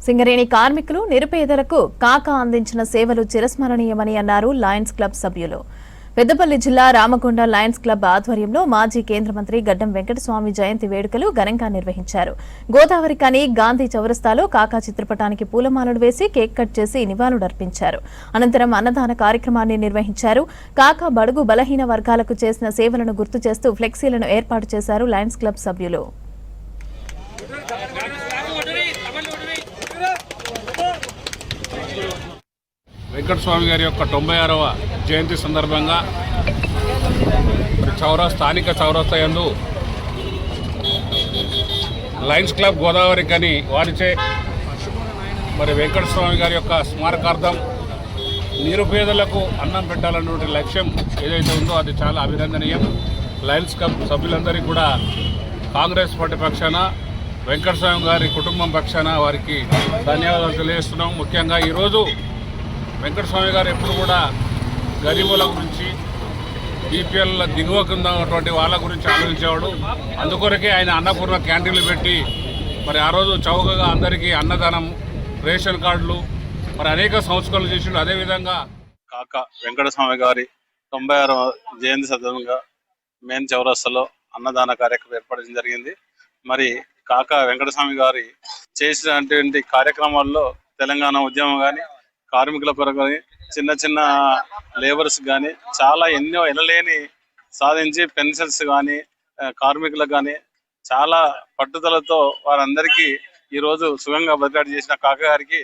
సింగరేణి కార్మికులు నిరుపేదలకు కాకా అందించిన సేవలు చిరస్మరణీయమని అన్నారు లయన్స్ క్లబ్ సభ్యులు. పెద్దపల్లి జిల్లా రామకొండ లయన్స్ క్లబ్ ఆధ్వర్యంలో మాజీ కేంద్ర మంత్రి గడ్డం వెంకటస్వామి జయంతి వేడుకలు ఘనంగా నిర్వహించారు. గోదావరి కని గాంధీ చౌరస్తాలో కాకా చిత్రపటానికి పూలమాలలు వేసి కేక్ కట్ చేసి నివాళులర్పించారు. అనంతరం అన్నదాన కార్యక్రమాన్ని నిర్వహించారు. కాకా బడుగు బలహీన వర్గాలకు చేసిన సేవలను గుర్తు చేస్తూ ఫ్లెక్సీలను ఏర్పాటు చేశారు లయన్స్ క్లబ్ సభ్యులు. వెంకటస్వామి గారి యొక్క 96వ జయంతి సందర్భంగా స్థానిక చౌరస్తా యందు లయన్స్ క్లబ్ గోదావరి కని వారిచే వెంకటస్వామి గారి యొక్క స్మారకార్థం నిరుపేదలకు అన్నం పెట్టాలన్నటువంటి లక్ష్యం ఏదైతే ఉందో అది చాలా అభినందనీయం. లయన్స్ క్లబ్ సభ్యులందరికీ కూడా కాంగ్రెస్ పార్టీ పక్షాన వెంకటస్వామి గారి కుటుంబం పక్షాన వారికి ధన్యవాదాలు తెలియజేస్తున్నాం. ముఖ్యంగా ఈరోజు వెంకటస్వామి గారు ఎప్పుడు కూడా గరీబుల గురించి, బీపీఎల్ దిగువ కింద ఉన్నటువంటి వాళ్ళ గురించి ఆలోచించేవాడు. అందుకొరకే ఆయన అన్నపూర్ణ క్యాంటీన్లు పెట్టి ఆ రోజు చౌకగా అందరికీ అన్నదానం, రేషన్ కార్డులు అనేక సంస్కరణలు చేసిండు. అదేవిధంగా కాకా వెంకటస్వామి గారి 96వ జయంతి సందర్భంగా మెయిన్ చౌరస్తాలో అన్నదాన కార్యక్రమం ఏర్పడడం జరిగింది. కాకా వెంకటస్వామి గారి చేసినటువంటి కార్యక్రమాల్లో తెలంగాణ ఉద్యమం కానీ, కార్మికుల కొరకు కానీ, చిన్న చిన్న లేబర్స్ కానీ చాలా ఎన్నో ఎనలేని సాధించి పెన్షన్స్ కానీ, కార్మికులకు కానీ చాలా పట్టుదలతో వారందరికీ ఈరోజు సుఖంగా బదిలీ చేసిన కాకా గారికి